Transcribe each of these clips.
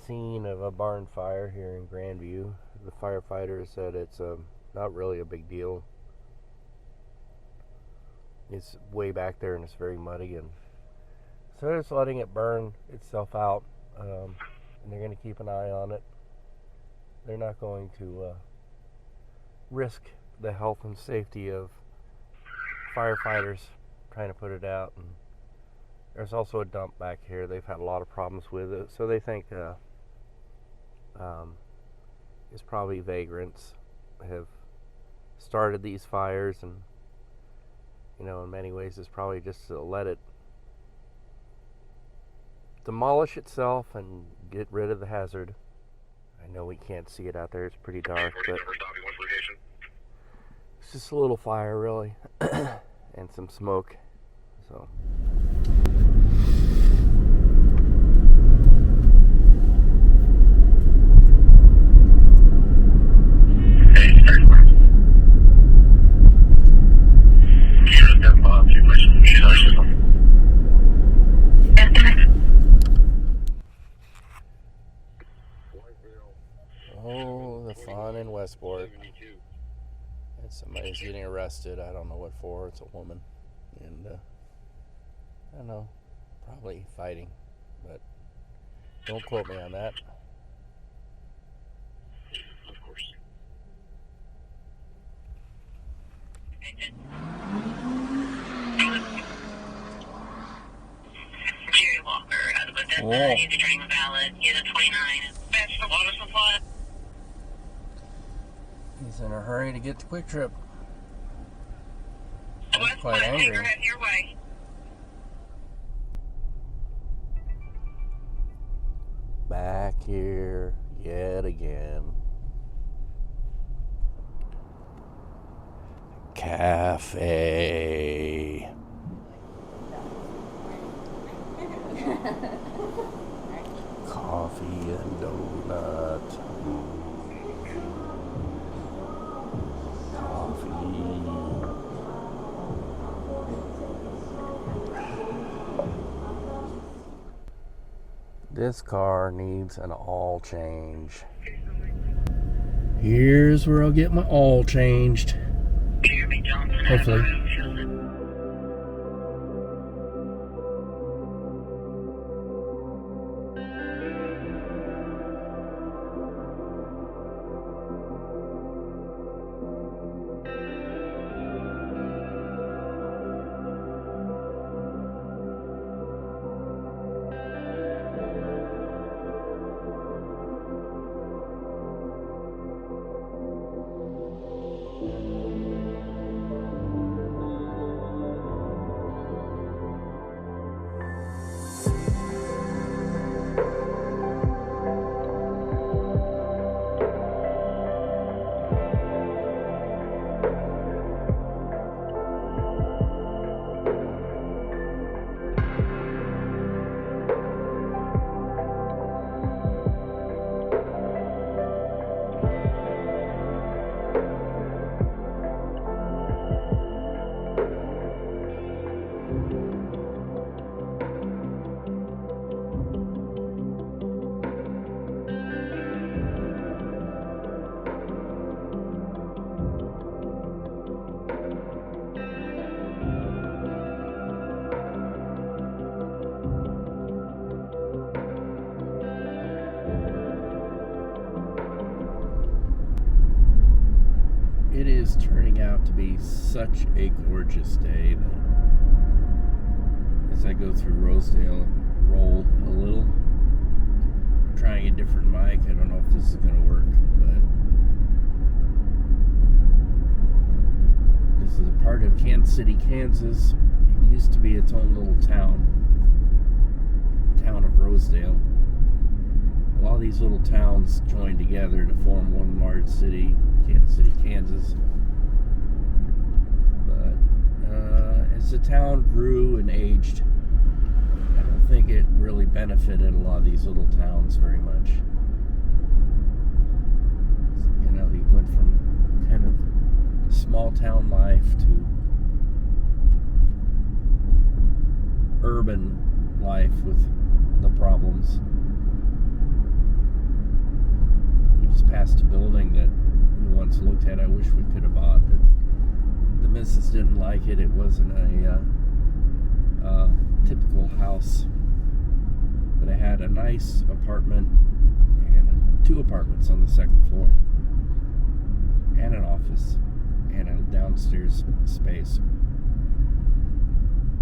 scene of a barn fire here in Grandview. The firefighters said it's not really a big deal. It's way back there and it's very muddy, and so they're just letting it burn itself out, and they're going to keep an eye on it. They're not going to risk the health and safety of firefighters trying to put it out. And there's also a dump back here. They've had a lot of problems with it, so they think it's probably vagrants have started these fires, and in many ways it's probably just to let it demolish itself and get rid of the hazard. I know we can't see it out there, it's pretty dark, but it's just a little fire really and some smoke. So the fun in Westport. And somebody's getting arrested. I don't know what for. It's a woman. And I don't know. Probably fighting. But don't quote me on that. Of course. Jerry Walker out of Odessa. He's returning a ballot. He has a 29. That's the water supply. He's in a hurry to get to Quick Trip. He's West quite angry. Head your way. Back here yet again. Cafe. Coffee and donut. This car needs an oil change. Here's where I'll get my oil changed. Hopefully. It is turning out to be such a gorgeous day that as I go through Rosedale and roll a little, I'm trying a different mic. I don't know if this is going to work, but this is a part of Kansas City, Kansas. It used to be its own little town of Rosedale. A lot of these little towns joined together to form one large city, Kansas City, Kansas. But as the town grew and aged, I don't think it really benefited a lot of these little towns very much. They went from kind of small town life to urban life with the problems. past a building that we once looked at. I wish we could have bought, but the missus didn't like it. It wasn't a typical house, but it had a nice apartment and 2 apartments on the 2nd floor, and an office and a downstairs space.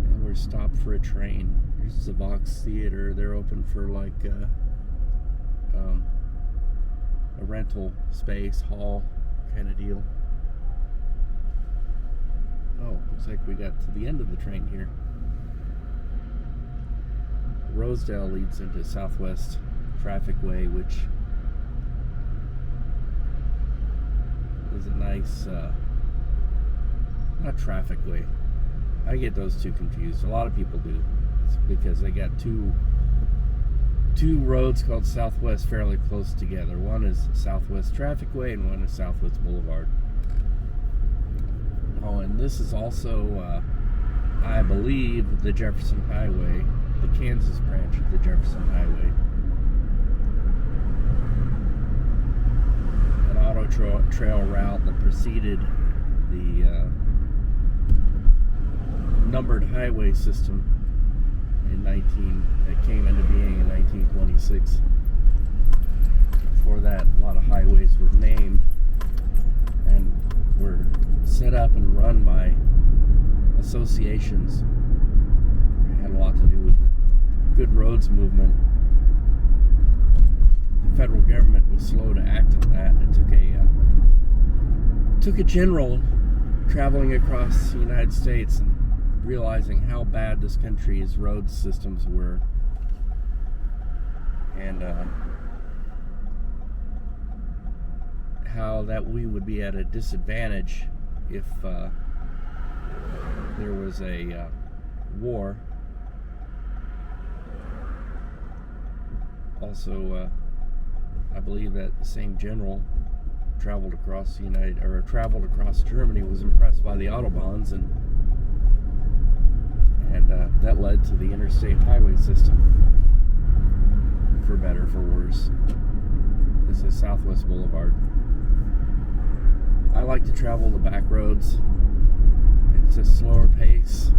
And we're stopped for a train. There's the Vox Theater. They're open for like a rental space, hall kind of deal. Oh, looks like we got to the end of the train here. Rosedale leads into Southwest Traffic Way, which is a nice, not traffic way. I get those two confused. A lot of people do. It's because they got two roads called Southwest fairly close together. One is Southwest Traffic Way and one is Southwest Boulevard. Oh, and this is also, I believe, the Jefferson Highway, the Kansas branch of the Jefferson Highway. An auto trail route that preceded the numbered highway system that came into being in 1926. Before that, a lot of highways were named and were set up and run by associations. It had a lot to do with the Good Roads movement. The federal government was slow to act on that. It took a general traveling across the United States and realizing how bad this country's road systems were, and how that we would be at a disadvantage if there was a war. Also, I believe that the same general traveled across Germany, was impressed by the Autobahns, and that led to the interstate highway system, for better, for worse. This is Southwest Boulevard. I like to travel the back roads. It's a slower pace.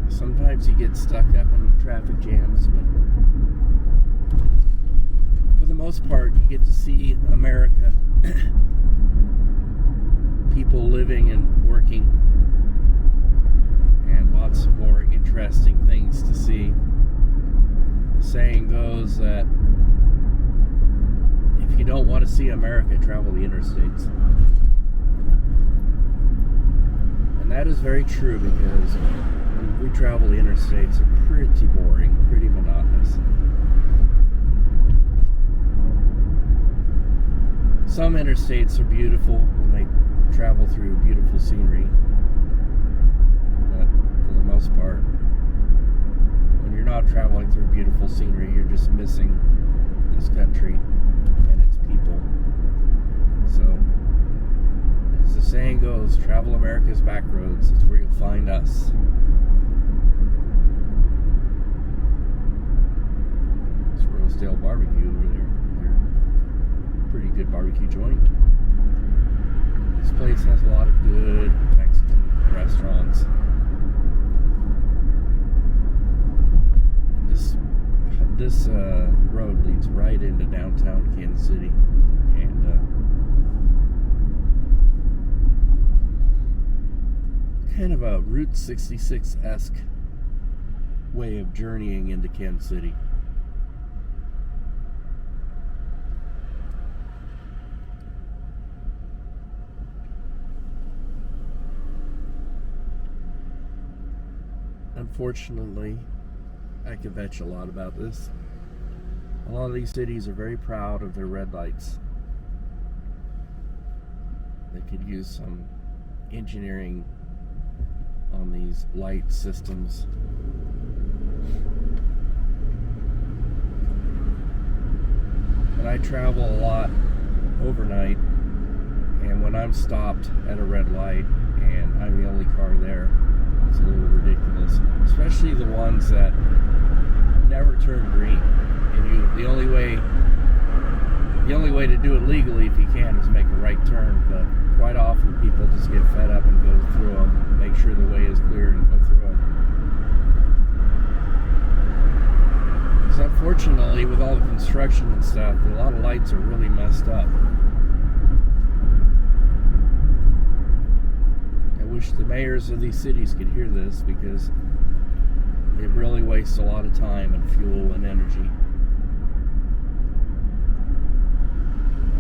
Sometimes you get stuck up in traffic jams, but for the most part, you get to see America. People living and working, and lots more interesting things to see. The saying goes that if you don't want to see America, travel the interstates. And that is very true, because when we travel the interstates, they're pretty boring, pretty monotonous. Some interstates are beautiful when they travel through beautiful scenery, but for the most part, when you're not traveling through beautiful scenery, you're just missing this country and its people. So, as the saying goes, travel America's back roads. It's where you'll find us. It's Rosedale Barbecue over there. They're a pretty good barbecue joint. This place has a lot of good Mexican restaurants. This road leads right into downtown Kansas City, and kind of a Route 66-esque way of journeying into Kansas City. Unfortunately, I could vetch a lot about this. A lot of these cities are very proud of their red lights. They could use some engineering on these light systems. But I travel a lot overnight, and when I'm stopped at a red light and I'm the only car there, it's a little ridiculous, especially the ones that never turn green. And the only way the only way to do it legally, if you can, is make a right turn. But quite often, people just get fed up and go through them, make sure the way is clear, and go through them. Because unfortunately, with all the construction and stuff, a lot of lights are really messed up. I wish the mayors of these cities could hear this, because it really wastes a lot of time and fuel and energy.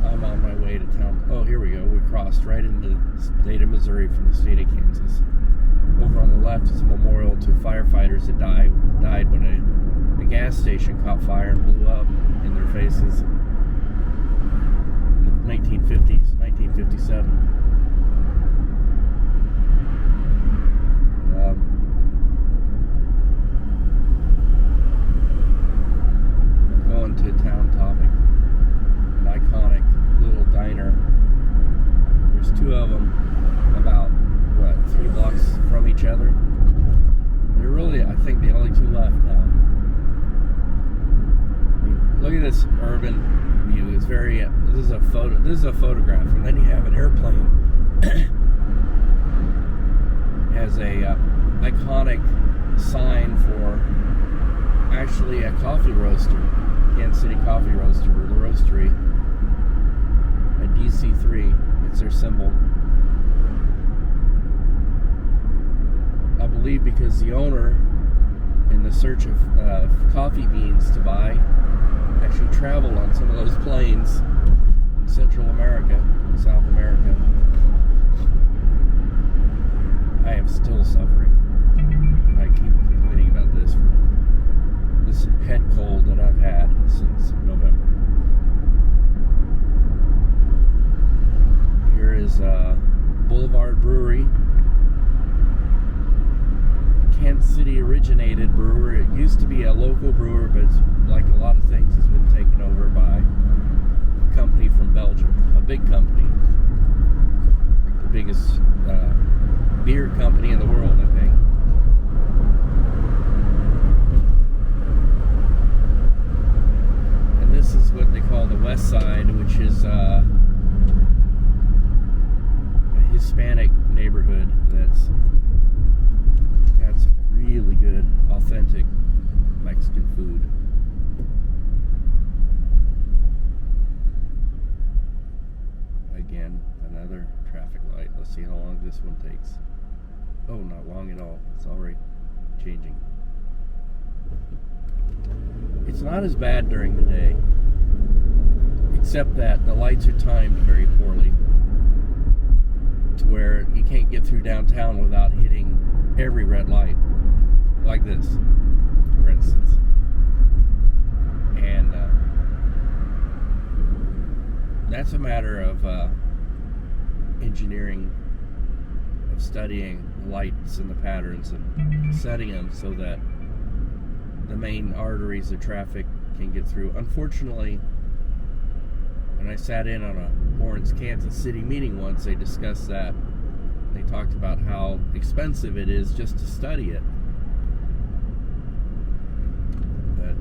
I'm on my way to town. Oh, here we go. We crossed right into the state of Missouri from the state of Kansas. Over on the left is a memorial to firefighters that died when a gas station caught fire and blew up in their faces in the 1950s, 1957. Going to Town Topic, an iconic little diner. There's two of them about, 3 blocks from each other. They're really, I think, the only two left now. I mean, look at this urban view. It's very, this is a photograph, and then you have an airplane. Has a iconic sign for actually a coffee roaster, Kansas City Coffee Roaster, or the Roastery, a DC3. It's their symbol. I believe because the owner, in the search of coffee beans to buy, actually traveled on some of those planes in Central America and South America. I am still suffering. I keep complaining about this head cold that I've had since November. Here is Boulevard Brewery. Kansas City originated brewer. It used to be a local brewer, but it's, like a lot of things, it's been taken over by a company from Belgium, a big company, like the biggest beer company in the world, I think. And this is what they call the West Side, which is a Hispanic neighborhood that's really good, authentic Mexican food. Again, another traffic light. Let's see how long this one takes. Oh, not long at all. It's already changing. It's not as bad during the day, except that the lights are timed very poorly, to where you can't get through downtown without hitting every red light, like this, for instance. And that's a matter of engineering, of studying the lights and the patterns and setting them so that the main arteries of traffic can get through. Unfortunately, when I sat in on a Lawrence, Kansas City meeting once, they discussed that. They talked about how expensive it is just to study it. But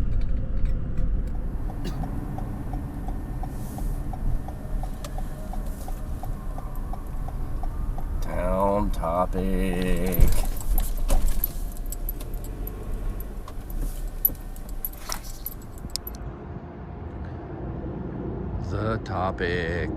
Town Topic. The Topic.